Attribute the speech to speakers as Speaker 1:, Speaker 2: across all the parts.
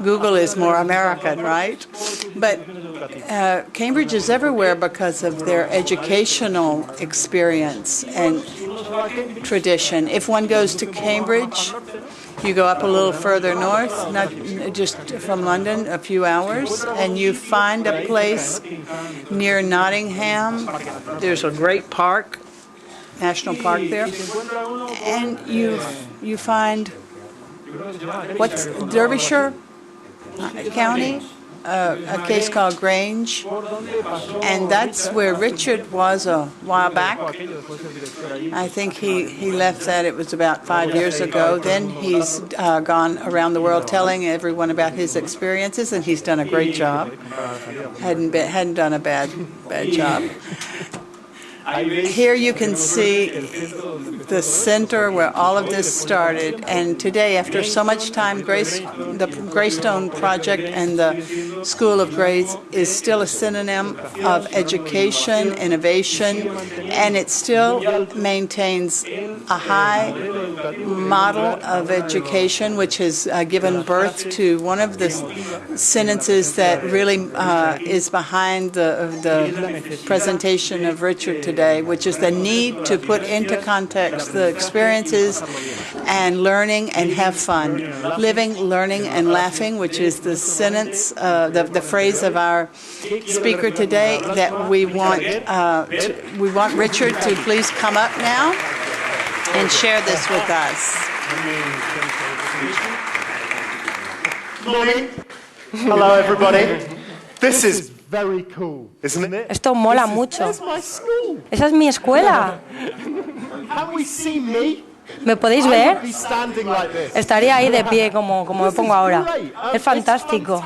Speaker 1: Google is more American, right? But Cambridge is everywhere because of their educational experience and tradition. If one goes to Cambridge, you go up a little further north, not just from London, a few hours, and you find a place near Nottingham. There's a great park, national park there, and you find what's Derbyshire County, a case called Grange, and that's where Richard was a while back. I think he left that, it was about 5 years ago. Then he's gone around the world telling everyone about his experiences, and he's done a great job. Hadn't done a bad job. Here you can see the center where all of this started, and today, after so much time, the Greystone Project and the School of Grays is still a synonym of education, innovation, and it still maintains a high model of education, which has given birth to one of the sentences that really is behind the presentation of Richard today, which is the need to put into context the experiences and learning and have fun. Living, learning, and laughing, which is the sentence, the phrase of our speaker today that we want Richard to please come up now and share this with us.
Speaker 2: Morning. Hello, everybody. This is very cool, isn't it?
Speaker 3: Esto mola mucho. Esa es mi escuela. ¿Me podéis ver? Estaría ahí de pie como me pongo ahora. Es fantástico.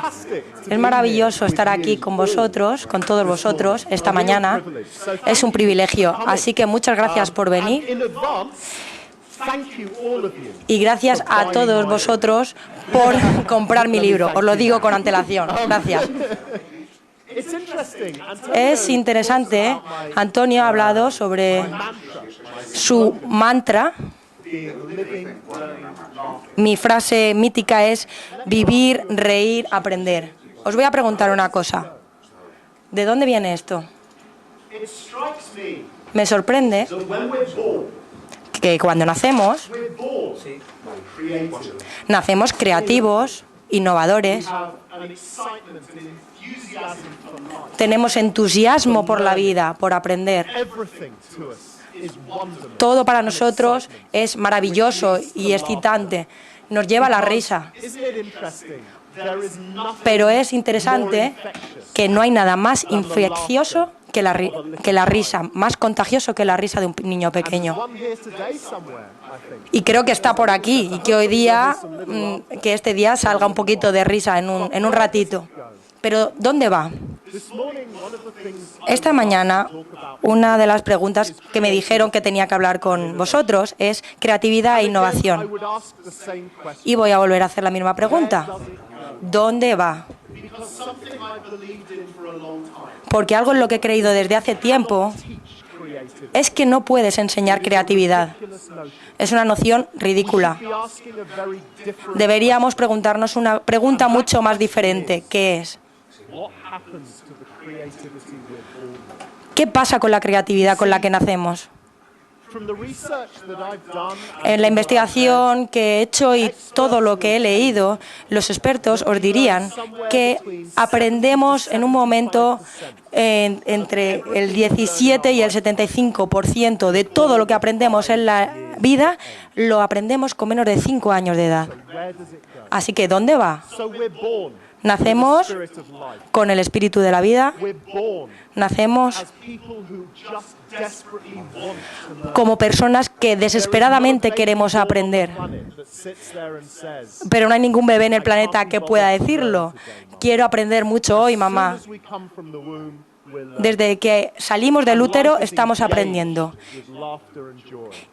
Speaker 3: Es maravilloso estar aquí con vosotros, con todos vosotros, esta mañana. Es un privilegio. Así que muchas gracias por venir. Y gracias a todos vosotros por comprar mi libro. Os lo digo con antelación. Gracias. Es interesante, Antonio ha hablado sobre su mantra. Mi frase mítica es vivir, reír, aprender. Os voy a preguntar una cosa. ¿De dónde viene esto? Me sorprende que cuando nacemos creativos, innovadores, tenemos entusiasmo por la vida, por aprender. Todo para nosotros es maravilloso y excitante. Nos lleva a la risa. Pero es interesante que no hay nada más infeccioso que la risa, más contagioso que la risa de un niño pequeño. Y creo que está por aquí y que hoy día, que este día salga un poquito de risa en un ratito. Pero ¿dónde va? Esta mañana, una de las preguntas que me dijeron que tenía que hablar con vosotros es creatividad e innovación. Y voy a volver a hacer la misma pregunta. ¿Dónde va? Porque algo en lo que he creído desde hace tiempo es que no puedes enseñar creatividad. Es una noción ridícula. Deberíamos preguntarnos una pregunta mucho más diferente, que es: ¿qué pasa con la creatividad con la que nacemos? En la investigación que he hecho y todo lo que he leído, los expertos os dirían que aprendemos en un momento entre el 17 y el 75% de todo lo que aprendemos en la vida, lo aprendemos con menos de 5 años de edad. Así que, ¿dónde va? Nacemos con el espíritu de la vida, nacemos como personas que desesperadamente queremos aprender. Pero no hay ningún bebé en el planeta que pueda decirlo. Quiero aprender mucho hoy, mamá. Desde que salimos del útero estamos aprendiendo.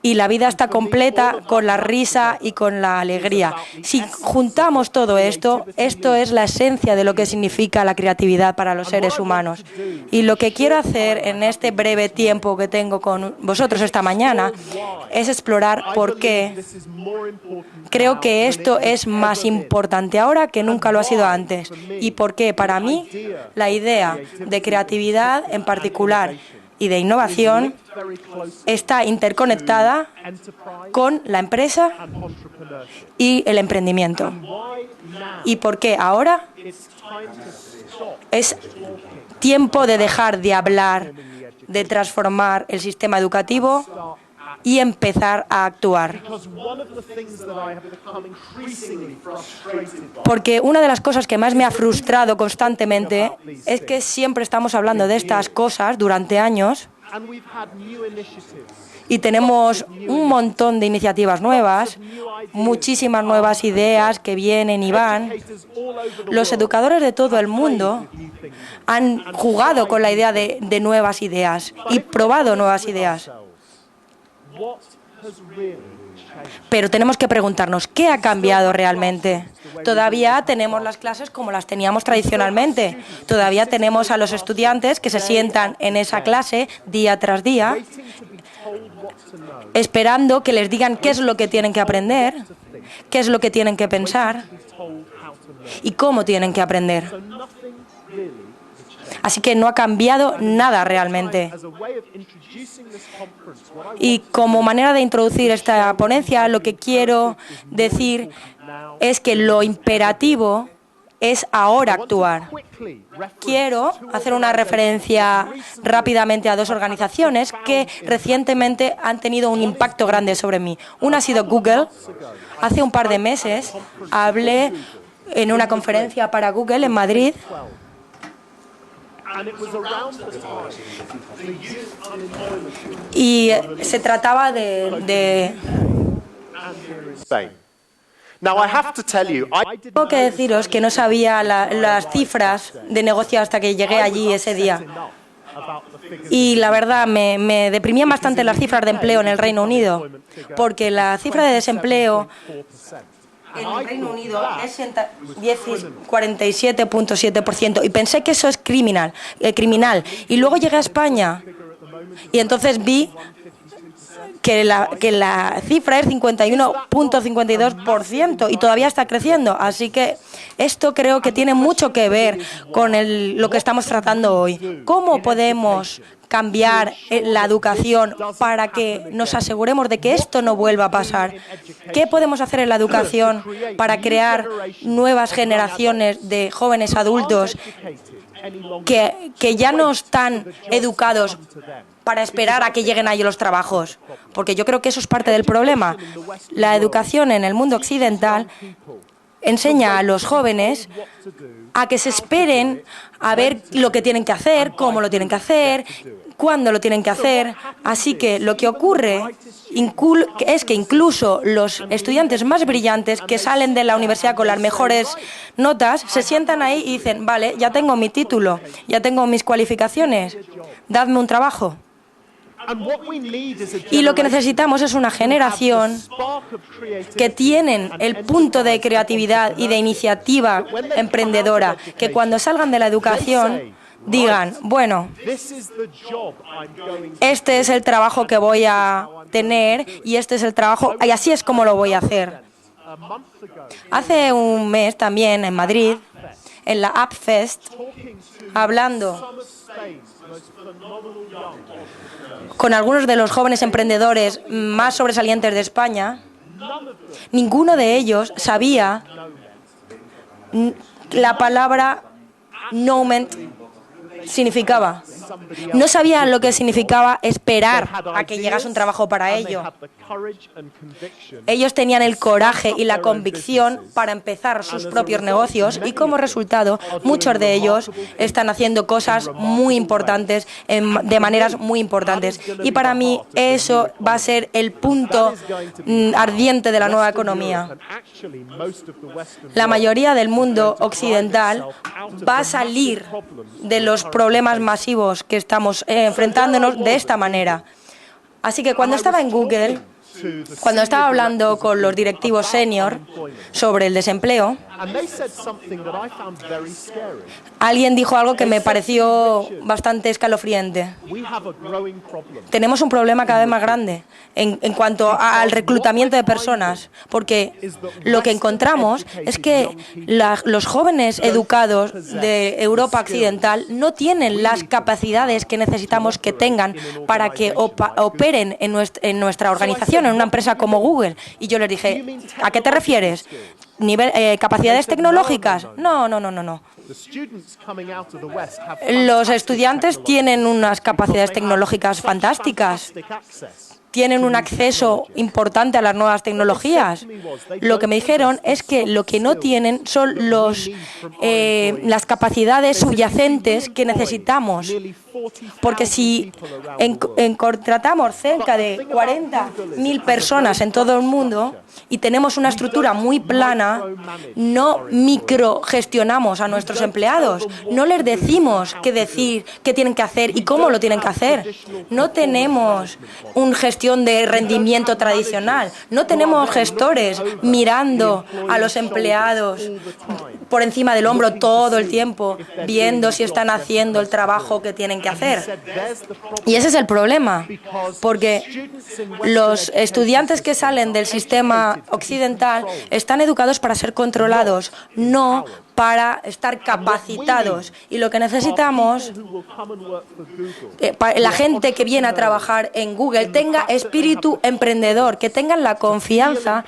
Speaker 3: Y la vida está completa con la risa y con la alegría. Si juntamos todo esto, esto es la esencia de lo que significa la creatividad para los seres humanos. Y lo que quiero hacer en este breve tiempo que tengo con vosotros esta mañana es explorar por qué creo que esto es más importante ahora que nunca lo ha sido antes. Y por qué, para mí, la idea de creatividad en particular y de innovación está interconectada con la empresa y el emprendimiento. ¿Y por qué ahora? Es tiempo de dejar de hablar, de transformar el sistema educativo y empezar a actuar. Porque una de las cosas que más me ha frustrado constantemente es que siempre estamos hablando de estas cosas durante años y tenemos un montón de iniciativas nuevas, muchísimas nuevas ideas que vienen y van. Los educadores de todo el mundo han jugado con la idea de nuevas ideas y probado nuevas ideas. Pero tenemos que preguntarnos, ¿qué ha cambiado realmente? Todavía tenemos las clases como las teníamos tradicionalmente. Todavía tenemos a los estudiantes que se sientan en esa clase día tras día, esperando que les digan qué es lo que tienen que aprender, qué es lo que tienen que pensar y cómo tienen que aprender. Así que no ha cambiado nada realmente. Y como manera de introducir esta ponencia, lo que quiero decir es que lo imperativo es ahora actuar. Quiero hacer una referencia rápidamente a dos organizaciones que recientemente han tenido un impacto grande sobre mí. Una ha sido Google. Hace un par de meses hablé en una conferencia para Google en Madrid. Y se trataba de... Tengo que deciros que no sabía las cifras de negocio hasta que llegué allí ese día. Y la verdad, me deprimían bastante las cifras de empleo en el Reino Unido, porque la cifra de desempleo en el Reino Unido es 47.7%, y pensé que eso es criminal. Y luego llegué a España y entonces vi que la cifra es 51.52% y todavía está creciendo. Así que esto creo que tiene mucho que ver con lo que estamos tratando hoy. ¿Cómo podemos cambiar la educación para que nos aseguremos de que esto no vuelva a pasar? ¿Qué podemos hacer en la educación para crear nuevas generaciones de jóvenes adultos que ya no están educados para esperar a que lleguen ahí los trabajos? Porque yo creo que eso es parte del problema. La educación en el mundo occidental enseña a los jóvenes a que se esperen a ver lo que tienen que hacer, cómo lo tienen que hacer, cuándo lo tienen que hacer. Así que lo que ocurre es que incluso los estudiantes más brillantes que salen de la universidad con las mejores notas se sientan ahí y dicen, vale, ya tengo mi título, ya tengo mis cualificaciones, dadme un trabajo. Y lo que necesitamos es una generación que tienen el punto de creatividad y de iniciativa emprendedora, que cuando salgan de la educación digan, bueno, este es el trabajo que voy a tener y este es el trabajo, y así es como lo voy a hacer. Hace un mes también en Madrid, en la AppFest, hablando con algunos de los jóvenes emprendedores más sobresalientes de España, ninguno de ellos sabía la palabra "moment" significaba. No sabían lo que significaba esperar a que llegase un trabajo para ello. Ellos tenían el coraje y la convicción para empezar sus propios negocios y como resultado muchos de ellos están haciendo cosas muy importantes, de maneras muy importantes. Y para mí eso va a ser el punto ardiente de la nueva economía. La mayoría del mundo occidental va a salir de los problemas masivos que estamos enfrentándonos de esta manera. Así que cuando estaba en Google, cuando estaba hablando con los directivos senior sobre el desempleo, alguien dijo algo que me pareció bastante escalofriante. Tenemos un problema cada vez más grande en cuanto al reclutamiento de personas, porque lo que encontramos es que los jóvenes educados de Europa Occidental no tienen las capacidades que necesitamos que tengan para que operen en nuestra organización, en una empresa como Google. Y yo les dije, ¿a qué te refieres? ¿Capacidades tecnológicas? No. Los estudiantes tienen unas capacidades tecnológicas fantásticas. Tienen un acceso importante a las nuevas tecnologías. Lo que me dijeron es que lo que no tienen son las capacidades subyacentes que necesitamos. Porque si contratamos cerca de 40.000 personas en todo el mundo y tenemos una estructura muy plana, no microgestionamos a nuestros empleados, no les decimos qué tienen que hacer y cómo lo tienen que hacer. No tenemos una gestión de rendimiento tradicional, no tenemos gestores mirando a los empleados por encima del hombro todo el tiempo, viendo si están haciendo el trabajo que tienen que hacer. Y ese es el problema, porque los estudiantes que salen del sistema occidental están educados para ser controlados, no para estar capacitados. Y lo que necesitamos, la gente que viene a trabajar en Google tenga espíritu emprendedor, que tengan la confianza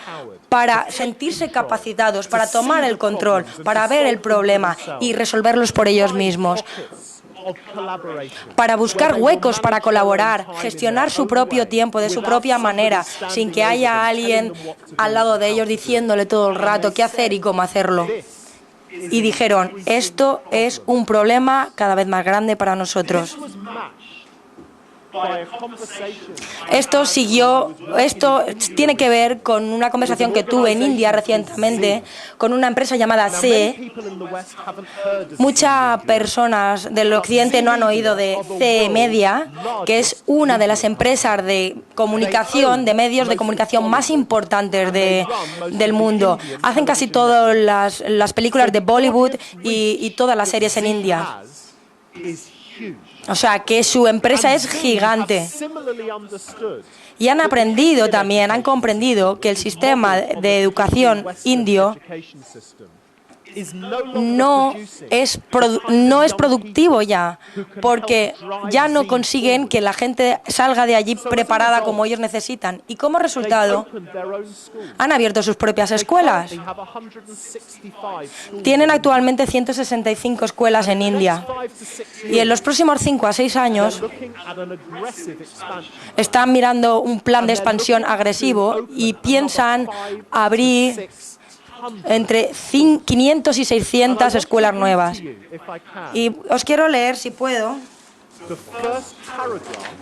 Speaker 3: para sentirse capacitados, para tomar el control, para ver el problema y resolverlos por ellos mismos, para buscar huecos para colaborar, gestionar su propio tiempo de su propia manera, sin que haya alguien al lado de ellos diciéndole todo el rato qué hacer y cómo hacerlo. Y dijeron, esto es un problema cada vez más grande para nosotros. Esto tiene que ver con una conversación que tuve en India recientemente con una empresa llamada CE. Muchas personas del occidente no han oído de CE Media, que es una de las empresas de comunicación, de medios de comunicación más importantes del mundo. Hacen casi todas las películas de Bollywood y todas las series en India. O sea, que su empresa es gigante. Y han aprendido también, han comprendido que el sistema de educación indio no es productivo ya, porque ya no consiguen que la gente salga de allí preparada como ellos necesitan. Y como resultado, han abierto sus propias escuelas. Tienen actualmente 165 escuelas en India. Y en los próximos 5 a 6 años están mirando un plan de expansión agresivo y piensan abrir entre 500 y 600 escuelas nuevas. Y os quiero leer, si puedo,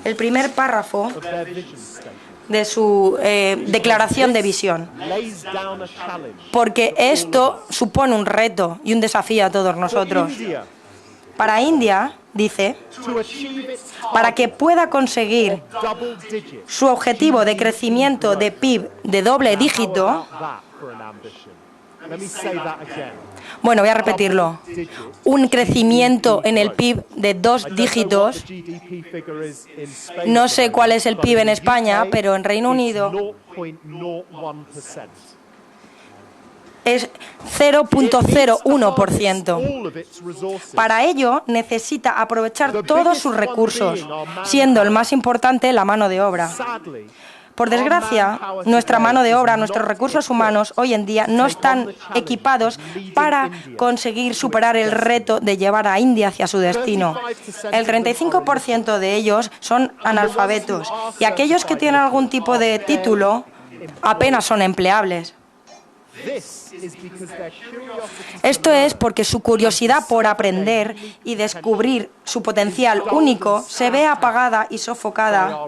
Speaker 3: el primer párrafo de su declaración de visión, porque esto supone un reto y un desafío a todos nosotros. Para India, dice, para que pueda conseguir su objetivo de crecimiento de PIB de doble dígito. Bueno, voy a repetirlo. Un crecimiento en el PIB de 2 dígitos. No sé cuál es el PIB en España, pero en Reino Unido es 0.01%. Para ello necesita aprovechar todos sus recursos, siendo el más importante la mano de obra. Por desgracia, nuestra mano de obra, nuestros recursos humanos hoy en día no están equipados para conseguir superar el reto de llevar a India hacia su destino. El 35% de ellos son analfabetos y aquellos que tienen algún tipo de título apenas son empleables. Esto es porque su curiosidad por aprender y descubrir su potencial único se ve apagada y sofocada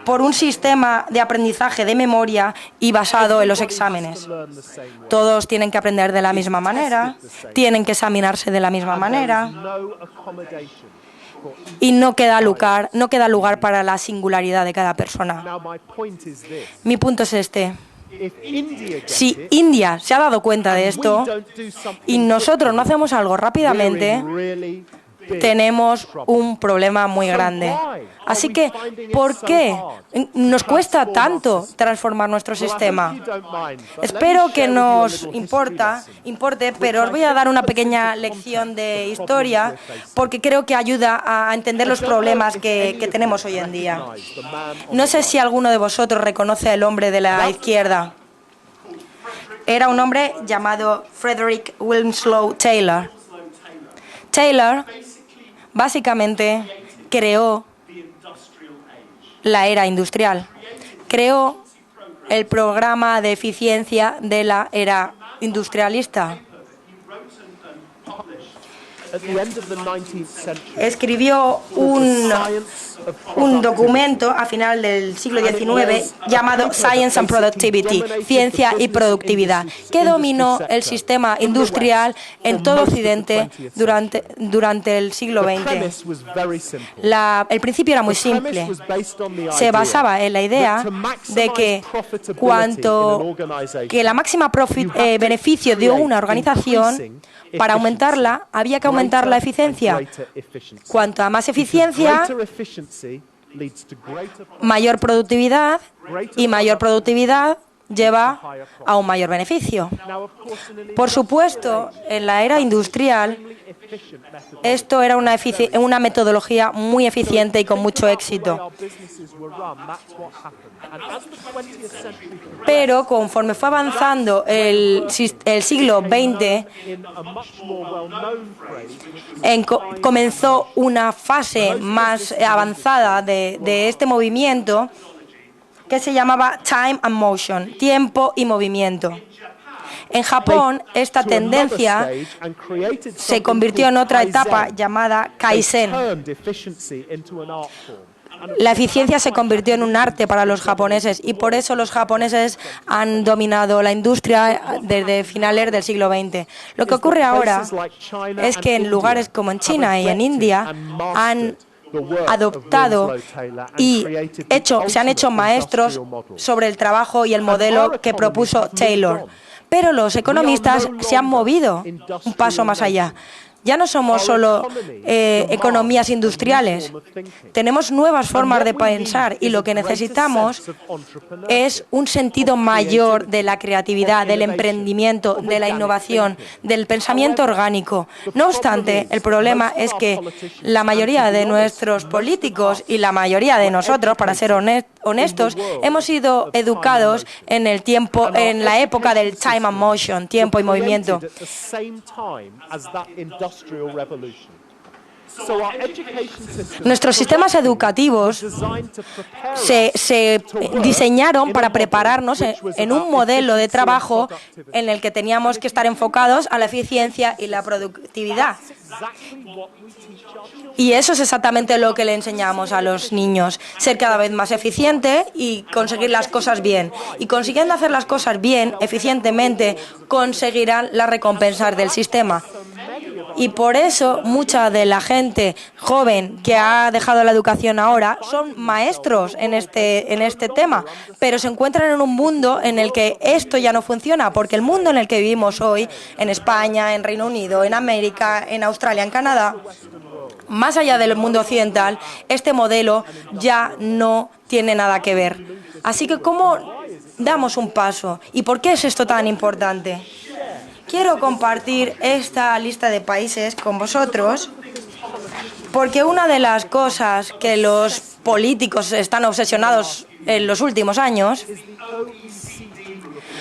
Speaker 3: por un sistema de aprendizaje de memoria y basado en los exámenes. Todos tienen que aprender de la misma manera, tienen que examinarse de la misma manera y no queda lugar para la singularidad de cada persona. Mi punto es este. Si India se ha dado cuenta de esto y nosotros no hacemos algo rápidamente, tenemos un problema muy grande. Así que, ¿por qué nos cuesta tanto transformar nuestro sistema? Espero que nos importe, pero os voy a dar una pequeña lección de historia porque creo que ayuda a entender los problemas que tenemos hoy en día. No sé si alguno de vosotros reconoce al hombre de la izquierda. Era un hombre llamado Frederick Winslow Taylor. Taylor básicamente creó la era industrial, creó el programa de eficiencia de la era industrialista. Escribió un documento a final del siglo XIX llamado Science and Productivity, Ciencia y Productividad, que dominó el sistema industrial en todo Occidente durante el siglo XX. El principio era muy simple. Se basaba en la idea de que la máxima beneficio de una organización, para aumentarla, había que aumentar la eficiencia. Cuanto más eficiencia, mayor productividad, y mayor productividad lleva a un mayor beneficio. Por supuesto, en la era industrial, esto era una metodología muy eficiente y con mucho éxito. Pero conforme fue avanzando el siglo XX, comenzó una fase más avanzada de este movimiento que se llamaba Time and Motion, tiempo y movimiento. En Japón, esta tendencia se convirtió en otra etapa llamada Kaizen. La eficiencia se convirtió en un arte para los japoneses y por eso los japoneses han dominado la industria desde finales del siglo XX. Lo que ocurre ahora es que en lugares como en China y en India han adoptado y se han hecho maestros sobre el trabajo y el modelo que propuso Taylor. Pero los economistas se han movido un paso más allá. Ya no somos solo economías industriales, tenemos nuevas formas de pensar y lo que necesitamos es un sentido mayor de la creatividad, del emprendimiento, de la innovación, del pensamiento orgánico. No obstante, el problema es que la mayoría de nuestros políticos y la mayoría de nosotros, para ser honestos, hemos sido educados en la época del time and motion, tiempo y movimiento. Nuestros sistemas educativos se diseñaron para prepararnos en un modelo de trabajo en el que teníamos que estar enfocados a la eficiencia y la productividad. Y eso es exactamente lo que le enseñamos a los niños, ser cada vez más eficiente y conseguir las cosas bien. Y consiguiendo hacer las cosas bien, eficientemente, conseguirán las recompensas del sistema. Y por eso mucha de la gente joven que ha dejado la educación ahora son maestros en este tema, pero se encuentran en un mundo en el que esto ya no funciona, porque el mundo en el que vivimos hoy, en España, en Reino Unido, en América, en Australia, en Canadá, más allá del mundo occidental, este modelo ya no tiene nada que ver. Así que, ¿cómo damos un paso? ¿Y por qué es esto tan importante? Quiero compartir esta lista de países con vosotros porque una de las cosas que los políticos están obsesionados en los últimos años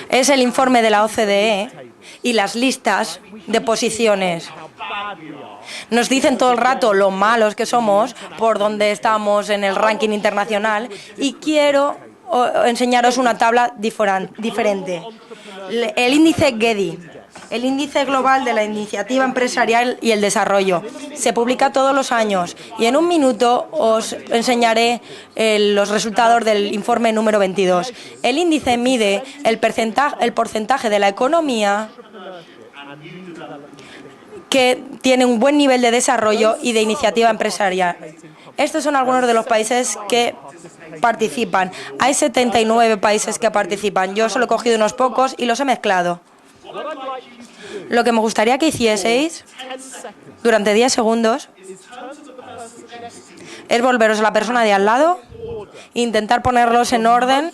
Speaker 3: es el informe de la OCDE y las listas de posiciones. Nos dicen todo el rato lo malos que somos, por dónde estamos en el ranking internacional, y quiero enseñaros una tabla diferente. el índice GEDI, el índice global de la iniciativa empresarial y el desarrollo. Se publica todos los años y en un minuto os enseñaré los resultados del informe número 22. El índice mide el porcentaje de la economía que tiene un buen nivel de desarrollo y de iniciativa empresarial. Estos son algunos de los países que participan. Hay 79 países que participan. Yo solo he cogido unos pocos y los he mezclado. Lo que me gustaría que hicieseis durante 10 segundos es volveros a la persona de al lado e intentar ponerlos en orden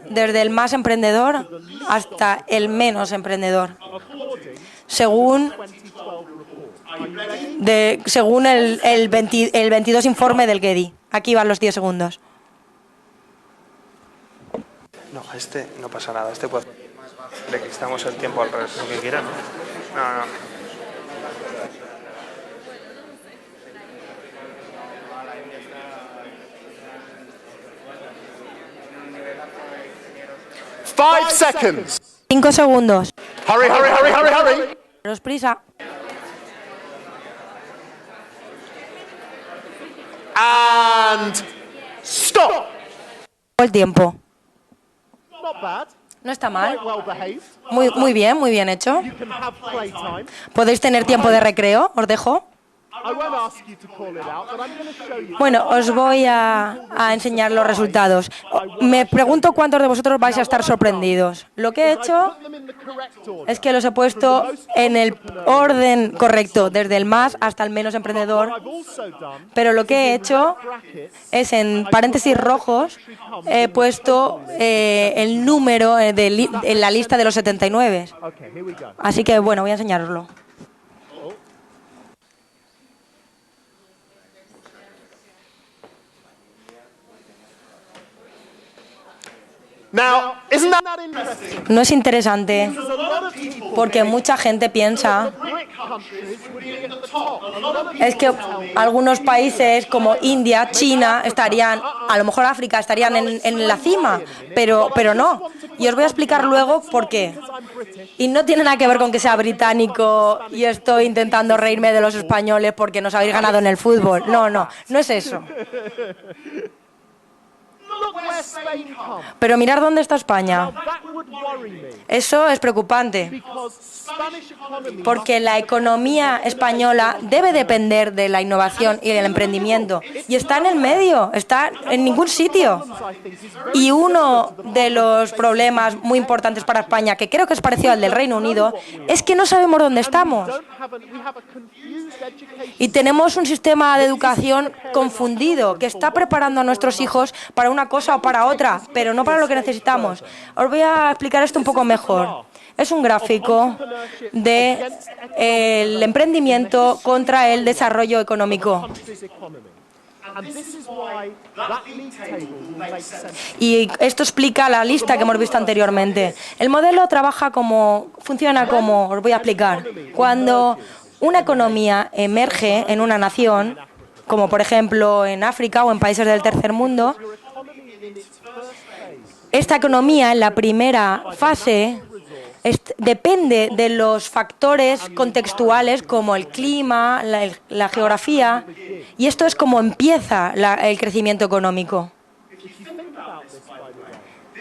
Speaker 3: desde el más emprendedor hasta el menos emprendedor, según el 22 informe del GEDI. Aquí van los 10 segundos.
Speaker 4: No, este no pasa nada. Este puede... Le quitamos el tiempo al revés, lo que quieran. No, no.
Speaker 2: Five seconds.
Speaker 3: 5 segundos.
Speaker 2: Hurry, hurry, hurry, hurry, hurry.
Speaker 3: Daros prisa.
Speaker 2: And stop.
Speaker 3: El tiempo.
Speaker 2: Not bad.
Speaker 3: No está mal.
Speaker 2: Quite well behaved.
Speaker 3: Muy bien hecho.
Speaker 2: You can have playtime.
Speaker 3: ¿Podéis tener tiempo de recreo? ¿Os dejo?
Speaker 2: I won't ask you to call it out, but I'm going to show you.
Speaker 3: Bueno, os voy a enseñar los resultados. Me pregunto cuántos de vosotros vais a estar sorprendidos. Lo que he hecho
Speaker 2: Put them in the correct order.
Speaker 3: es que los he puesto en el orden correcto, desde el más hasta el menos emprendedor.
Speaker 2: I've also done
Speaker 3: Pero lo que he hecho es, en paréntesis rojos, he puesto el número en la lista de los 79.
Speaker 2: Okay, here we go.
Speaker 3: Así que, bueno, voy a enseñaroslo.
Speaker 2: Now, isn't that interesting?
Speaker 3: No es interesante
Speaker 2: Because a lot of people
Speaker 3: porque mucha gente piensa
Speaker 2: BRIC countries would be at the top. A lot of
Speaker 3: es que algunos países como India, China, estarían, a lo mejor África, estarían en la cima, pero no. Y os voy a explicar luego por qué. Y no tiene nada que ver con que sea británico y estoy intentando reírme de los españoles porque nos habéis ganado en el fútbol. No es eso.
Speaker 2: look where Spain comes.
Speaker 3: Pero mirar dónde está España.
Speaker 2: That would worry me
Speaker 3: Eso es preocupante.
Speaker 2: because Spanish economy
Speaker 3: Porque la economía española debe depender de la innovación y del emprendimiento. Y está en el medio, está en ningún sitio.
Speaker 2: I think is very
Speaker 3: Y uno de los problemas muy importantes para España, que creo que es parecido al del Reino Unido, es que no sabemos dónde estamos.
Speaker 2: we have a confused education.
Speaker 3: Y tenemos un sistema de educación confundido, que está preparando a nuestros hijos para una cosa o para otra, pero no para lo que necesitamos. Os voy a explicar esto un poco mejor. Es un gráfico de el emprendimiento contra el desarrollo económico.
Speaker 2: country's economy. And this is why that league table will make sense.
Speaker 3: Y esto explica la lista que hemos visto anteriormente. El modelo funciona como, os voy a explicar. Cuando una economía emerge en una nación, como por ejemplo en África o en países del tercer mundo, esta economía en la primera fase depende de los factores contextuales como el clima, la geografía, y esto es como empieza el crecimiento económico.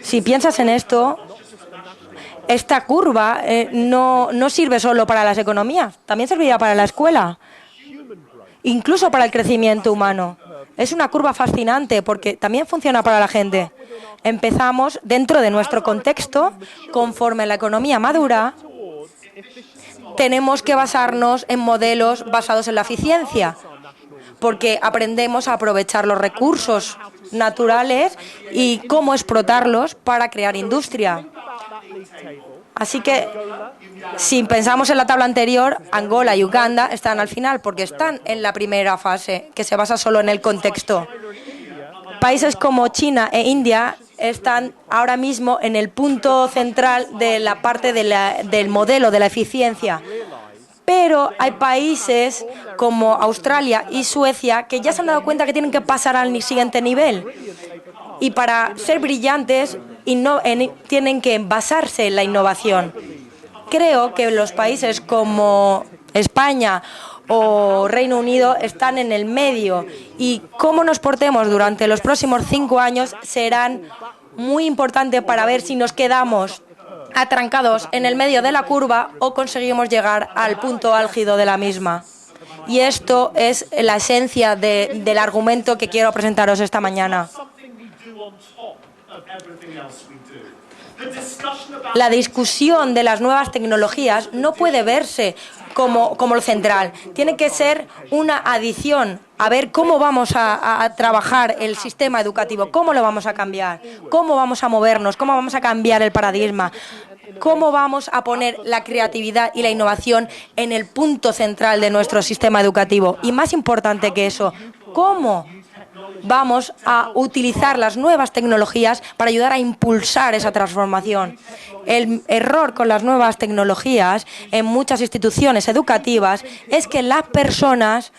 Speaker 3: Si piensas en esto, esta curva no sirve solo para las economías, también servirá para la escuela, incluso para el crecimiento humano. Es una curva fascinante porque también funciona para la gente. Empezamos dentro de nuestro contexto, conforme la economía madura, tenemos que basarnos en modelos basados en la eficiencia, porque aprendemos a aprovechar los recursos naturales y cómo explotarlos para crear industria. Así que, si pensamos en la tabla anterior, Angola y Uganda están al final, porque están en la primera fase, que se basa solo en el contexto. Países como China e India están ahora mismo en el punto central de la parte del modelo de la eficiencia. Pero hay países como Australia y Suecia que ya se han dado cuenta que tienen que pasar al siguiente nivel. Y para ser brillantes tienen que basarse en la innovación. Creo que los países como España o Reino Unido están en el medio y cómo nos portemos durante los próximos 5 años serán muy importantes para ver si nos quedamos atrancados en el medio de la curva o conseguimos llegar al punto álgido de la misma. Y esto es la esencia del argumento que quiero presentaros esta mañana. La discusión de las nuevas tecnologías no puede verse como lo central. Tiene que ser una adición a ver cómo vamos a trabajar el sistema educativo, cómo lo vamos a cambiar, cómo vamos a movernos, cómo vamos a cambiar el paradigma, cómo vamos a poner la creatividad y la innovación en el punto central de nuestro sistema educativo. Y más importante que eso, cómo vamos a utilizar las nuevas tecnologías para ayudar a impulsar esa transformación. El error con las nuevas tecnologías en muchas instituciones educativas es que las personas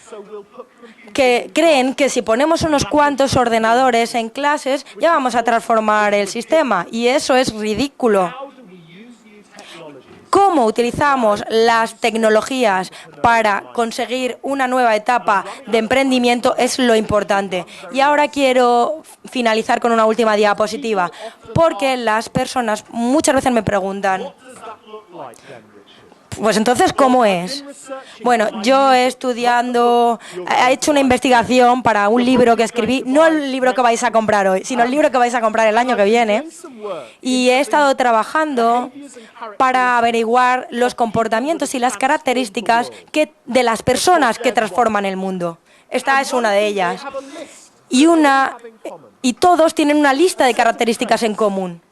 Speaker 3: que creen que si ponemos unos cuantos ordenadores en clases ya vamos a transformar el sistema, y eso es ridículo. ¿Cómo utilizamos las tecnologías para conseguir una nueva etapa de emprendimiento? Es lo importante. Y ahora quiero finalizar con una última diapositiva, porque las personas muchas veces me preguntan, pues entonces, ¿cómo es? Bueno, yo he hecho una investigación para un libro que escribí, no el libro que vais a comprar hoy, sino el libro que vais a comprar el año que viene, y he estado trabajando para averiguar los comportamientos y las características de las personas que transforman el mundo. Esta es una de ellas. Y todos tienen una lista de características en común,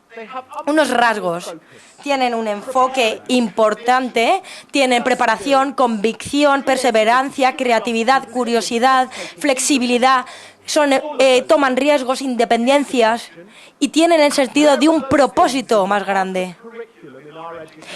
Speaker 3: unos rasgos. Tienen un enfoque importante, tienen preparación, convicción, perseverancia, creatividad, curiosidad, flexibilidad, toman riesgos, independencias y tienen el sentido de un propósito más grande.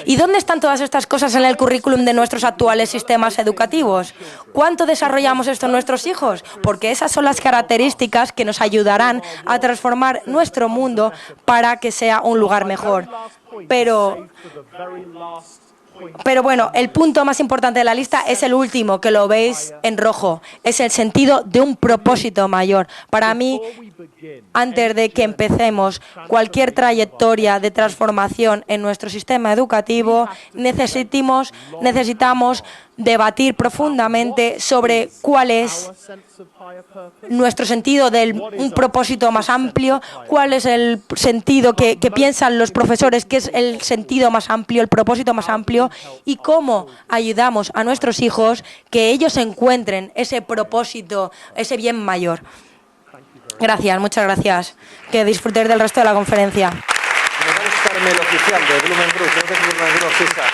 Speaker 3: ¿Y dónde están todas estas cosas en el currículum de nuestros actuales sistemas educativos? ¿Cuánto desarrollamos esto en nuestros hijos? Porque esas son las características que nos ayudarán a transformar nuestro mundo para que sea un lugar mejor. Pero bueno, el punto más importante de la lista es el último, que lo veis en rojo. Es el sentido de un propósito mayor. Para mí, antes de que empecemos cualquier trayectoria de transformación en nuestro sistema educativo, necesitamos debatir profundamente sobre cuál es nuestro sentido de un propósito más amplio, cuál es el sentido que piensan los profesores, que es el sentido más amplio, el propósito más amplio, y cómo ayudamos a nuestros hijos que ellos encuentren ese propósito, ese bien mayor. Gracias, muchas gracias. Que disfrutéis del resto de la conferencia.
Speaker 4: Carmel oficial de Blumenbrück, creo que es Blumenbrück oficial.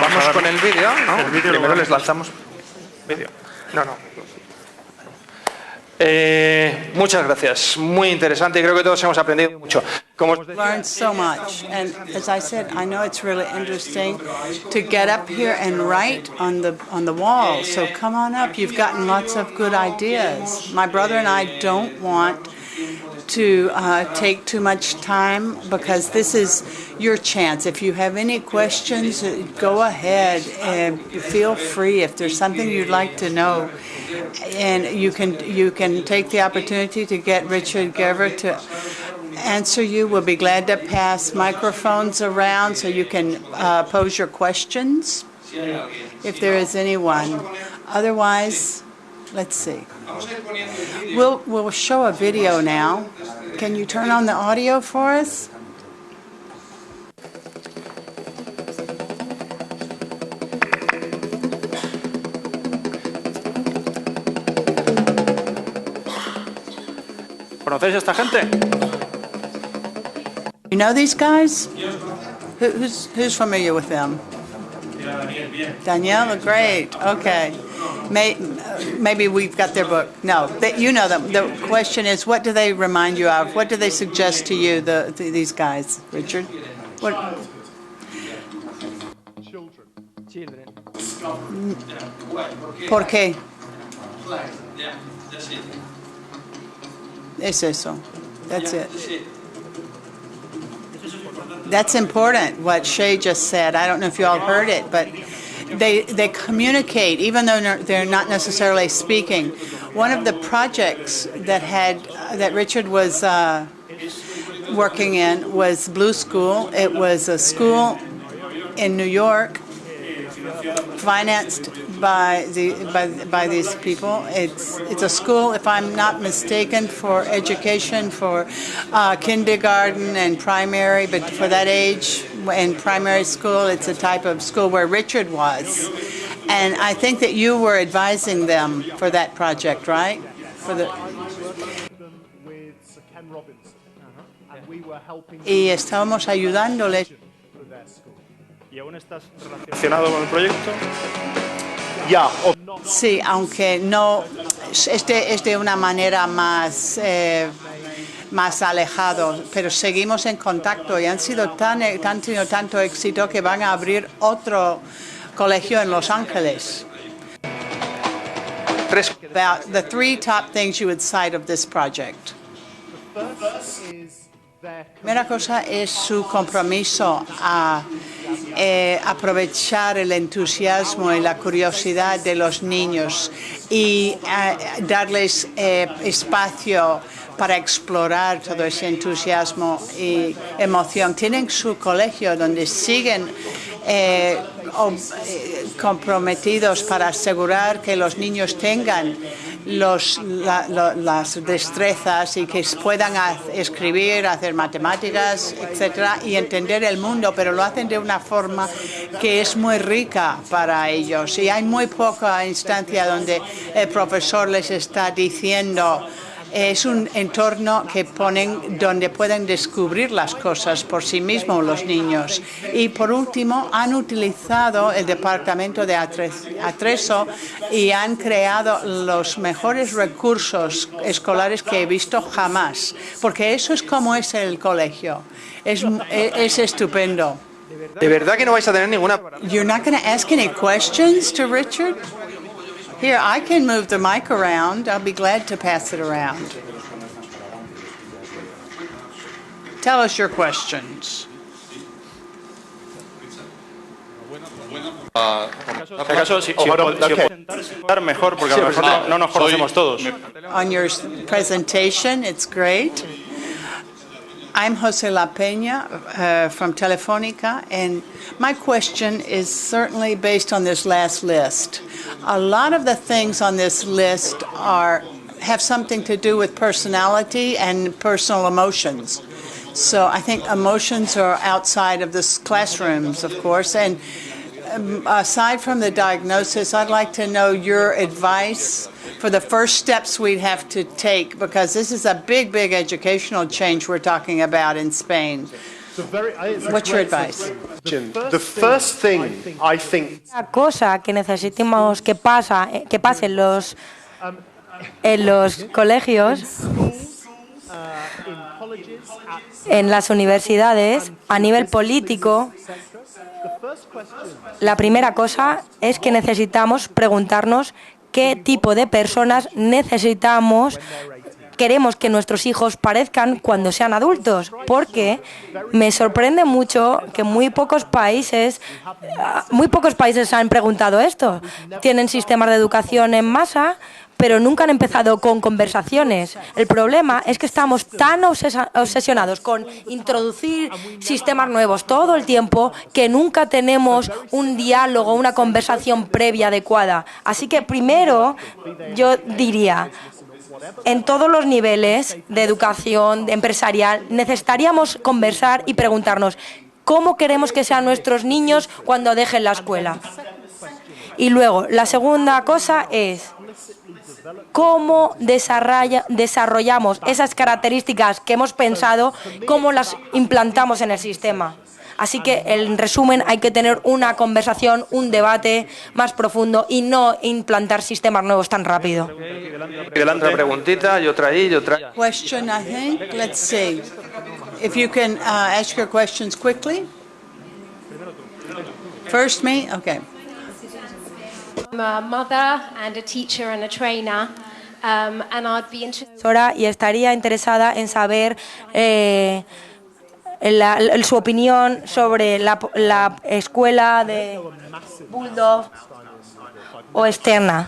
Speaker 4: Vamos con el vídeo, ¿no?
Speaker 2: El vídeo
Speaker 4: Primero
Speaker 2: lo
Speaker 4: les lanzamos vídeo. No. Muchas gracias, muy interesante y creo que todos hemos aprendido mucho.
Speaker 1: Learned so much, and as I said, I know it's really interesting to get up here and write on the wall. So come on up. You've gotten lots of good ideas. My brother and I don't want to take too much time because this is your chance. If you have any questions, go ahead and feel free. If there's something you'd like to know, and you can take the opportunity to get Richard Gerver to answer you. We'll be glad to pass microphones around so you can pose your questions if there is anyone. Otherwise, let's see. We'll show a video now. Can you turn on the audio for us?
Speaker 4: ¿Conocéis a esta gente?
Speaker 1: You know these guys? Who's familiar with them? Danielle, great. Okay. Maybe we've got their book. No, you know them. The question is, what do they remind you of? What do they suggest to you, these guys, Richard? What? ¿Por qué? Es eso. That's it. That's important, what Shay just said. I don't know if you all heard it, but they communicate, even though they're not necessarily speaking. One of the projects that Richard was working in was Blue School. It was a school in New York, financed by these people. It's a school, if I'm not mistaken, for education for kindergarten and primary, but for that age in primary school, it's a type of school where Richard was. And I think that you were advising them for that project, right? Y estábamos ayudándoles.
Speaker 2: ¿Y aún estás relacionado con el proyecto? Ya.
Speaker 1: Sí, aunque no es de una manera más alejado, pero seguimos en contacto y han tenido tanto éxito que van a abrir otro colegio en Los Ángeles. About the 3 top things you would cite of this project. La primera cosa es su compromiso a aprovechar el entusiasmo y la curiosidad de los niños y darles espacio para explorar todo ese entusiasmo y emoción. Tienen su colegio donde siguen comprometidos para asegurar que los niños tengan las destrezas y que puedan escribir, hacer matemáticas, etcétera, y entender el mundo, pero lo hacen de una forma que es muy rica para ellos. Y hay muy poca instancia donde el profesor les está diciendo. Es un entorno que ponen donde pueden descubrir las cosas por sí mismos los niños. Y por último, han utilizado el departamento de Atrezo y han creado los mejores recursos escolares que he visto jamás. Porque eso es como es el colegio. Es estupendo.
Speaker 4: ¿De verdad que no vais a tener ninguna?
Speaker 1: You're not going to ask any questions to Richard? Here, I can move the mic around. I'll be glad to pass it around. Tell us your questions.
Speaker 2: ¿Acaso si presentar mejor, porque a lo mejor no nos conocemos todos?
Speaker 1: On your presentation, it's great. I'm Jose La Peña from Telefónica, and my question is certainly based on this last list. A lot of the things on this list have something to do with personality and personal emotions. So I think emotions are outside of the classrooms, of course. And aside from the diagnosis, I'd like to know your advice for the first steps we'd have to take, because this is a big, big educational change we're talking about in Spain. What's your advice?
Speaker 2: The first thing I think.
Speaker 3: La cosa que necesitamos que pase en los colegios, en las universidades, a nivel político, la primera cosa es que necesitamos preguntarnos qué tipo de personas queremos que nuestros hijos parezcan cuando sean adultos, porque me sorprende mucho que muy pocos países han preguntado esto. Tienen sistemas de educación en masa, pero nunca han empezado con conversaciones. El problema es que estamos tan obsesionados con introducir sistemas nuevos todo el tiempo que nunca tenemos un diálogo, una conversación previa adecuada. Así que primero yo diría, en todos los niveles de educación empresarial necesitaríamos conversar y preguntarnos cómo queremos que sean nuestros niños cuando dejen la escuela. Y luego, la segunda cosa es cómo desarrollamos esas características que hemos pensado, cómo las implantamos en el sistema. Así que, en resumen, hay que tener una conversación, un debate más profundo y no implantar sistemas nuevos tan rápido.
Speaker 4: Otra preguntita y otra ahí y otra.
Speaker 1: Question, I think. Let's see. If you can ask your questions quickly. First me? Okay.
Speaker 5: I'm a mother and a teacher and a trainer,
Speaker 3: Y estaría interesada en saber su opinión sobre la escuela de Bulldog o externa.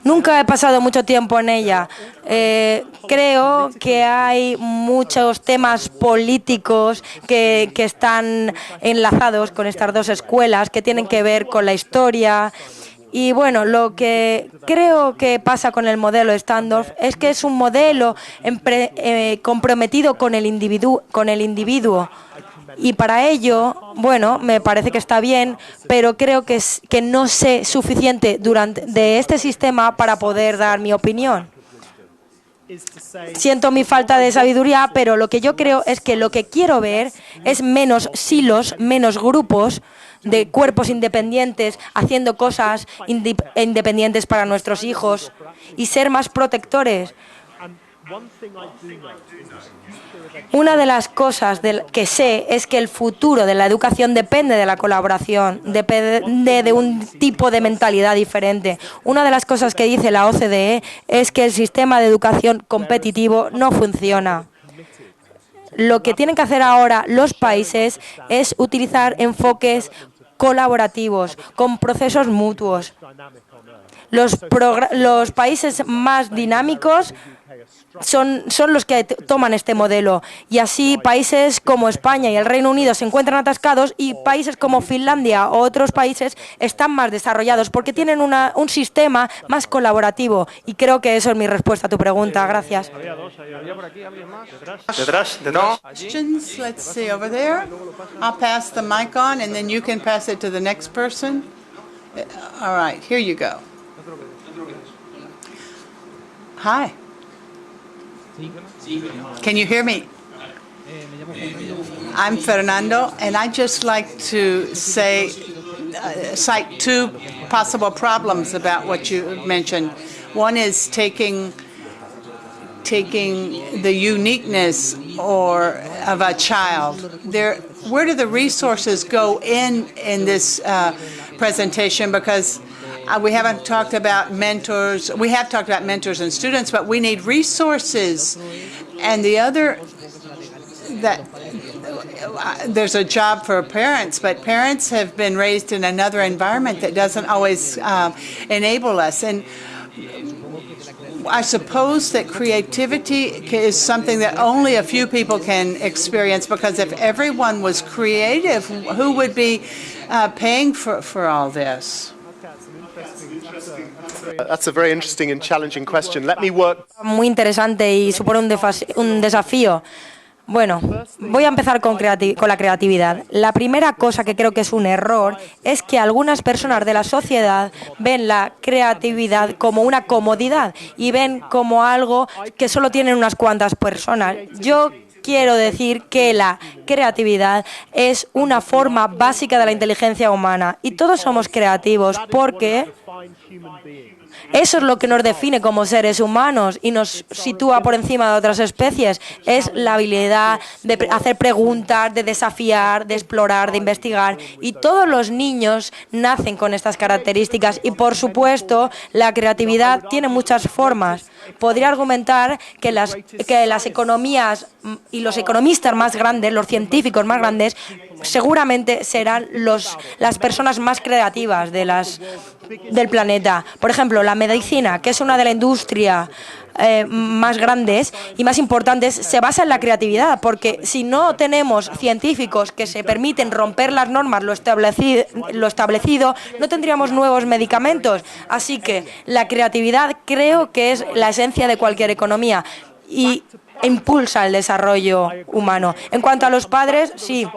Speaker 3: Nunca he pasado mucho tiempo en ella. Creo que hay muchos temas políticos que están enlazados con estas dos escuelas, que tienen que ver con la historia. Y bueno, lo que creo que pasa con el modelo Standoff es que es un modelo comprometido con el individuo. Y para ello, bueno, me parece que está bien, pero creo que no sé suficiente de este sistema para poder dar mi opinión. Siento mi falta de sabiduría, pero lo que yo creo es que lo que quiero ver es menos silos, menos grupos de cuerpos independientes haciendo cosas independientes para nuestros hijos y ser más protectores. Una de las cosas que sé es que el futuro de la educación depende de la colaboración, depende de un tipo de mentalidad diferente. Una de las cosas que dice la OCDE es que el sistema de educación competitivo no funciona. Lo que tienen que hacer ahora los países es utilizar enfoques colaborativos, con procesos mutuos. Los países más dinámicos son los que toman este modelo, y así países como España y el Reino Unido se encuentran atascados y países como Finlandia o otros países están más desarrollados porque tienen un sistema más colaborativo, y creo que eso es mi respuesta a tu pregunta. Gracias.
Speaker 2: ¿Había por aquí alguien más? Detrás. No.
Speaker 1: Questions? Let's see over there. I'll pass the mic on, and then you can pass it to the next person. All right, here you go. Hi. Can you hear me? I'm Fernando, and I'd just like to cite two possible problems about what you mentioned. One is taking the uniqueness of a child. Where do the resources go in this presentation? Because we haven't talked about mentors. We have talked about mentors and students, but we need resources. And the other, there's a job for parents, but parents have been raised in another environment that doesn't always enable us. And I suppose that creativity is something that only a few people can experience, because if everyone was creative, who would be paying for all this?
Speaker 5: That's a very interesting and challenging question. Let me work.
Speaker 3: Muy interesante y supone un desafío. Bueno, voy a empezar con la creatividad. La primera cosa que creo que es un error es que algunas personas de la sociedad ven la creatividad como una comodidad y ven como algo que solo tienen unas cuantas personas. Yo quiero decir que la creatividad es una forma básica de la inteligencia humana, y todos somos creativos porque eso es lo que nos define como seres humanos y nos sitúa por encima de otras especies. Es la habilidad de hacer preguntas, de desafiar, de explorar, de investigar. Y todos los niños nacen con estas características. Y, por supuesto, la creatividad tiene muchas formas. Podría argumentar que las economías y los economistas más grandes, los científicos más grandes, seguramente serán las personas más creativas del planeta. Por ejemplo, la medicina, que es una de las industrias más grandes y más importantes, se basa en la creatividad, porque si no tenemos científicos que se permiten romper las normas, lo establecido, no tendríamos nuevos medicamentos. Así que la creatividad creo que es la esencia de cualquier economía y impulsa el desarrollo humano. En cuanto a los padres, sí.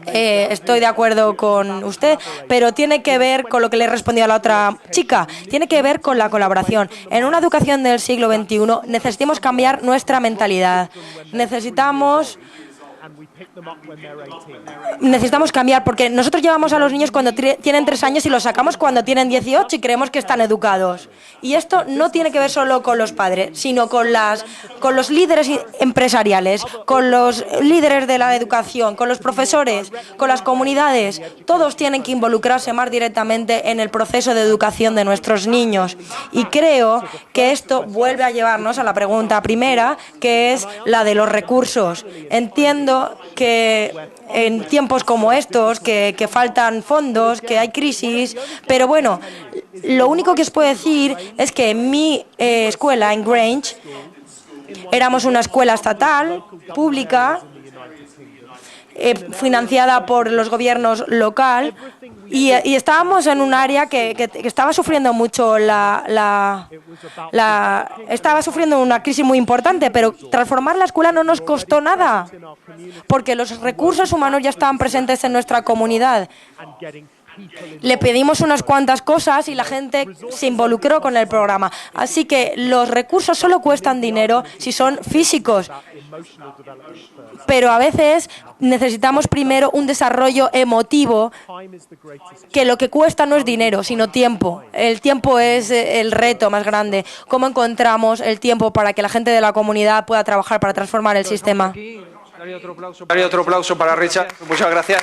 Speaker 3: Estoy de acuerdo con usted, pero tiene que ver con lo que le he respondido a la otra chica. Tiene que ver con la colaboración. En una educación del siglo XXI necesitamos cambiar nuestra mentalidad. Necesitamos Necesitamos cambiar, porque nosotros llevamos a los niños cuando tienen 3 años y los sacamos cuando tienen 18 y creemos que están educados. Y esto no tiene que ver solo con los padres, sino con los líderes empresariales, con los líderes de la educación, con los profesores, con las comunidades. Todos tienen que involucrarse más directamente en el proceso de educación de nuestros niños. Y creo que esto vuelve a llevarnos a la pregunta primera, que es la de los recursos. Entiendo que en tiempos como estos, que faltan fondos, que hay crisis, pero bueno, lo único que os puedo decir es que en mi escuela, en Grange, éramos una escuela estatal, pública, financiada por los gobiernos local, y estábamos en un área que estaba sufriendo mucho estaba sufriendo una crisis muy importante, pero transformar la escuela no nos costó nada, porque los recursos humanos ya estaban presentes en nuestra comunidad. Le pedimos unas cuantas cosas y la gente se involucró con el programa. Así que los recursos solo cuestan dinero si son físicos. Pero a veces necesitamos primero un desarrollo emotivo, que lo que cuesta no es dinero, sino tiempo. El tiempo es el reto más grande. ¿Cómo encontramos el tiempo para que la gente de la comunidad pueda trabajar para transformar el sistema?
Speaker 4: Daría otro aplauso para Richard. Muchas gracias.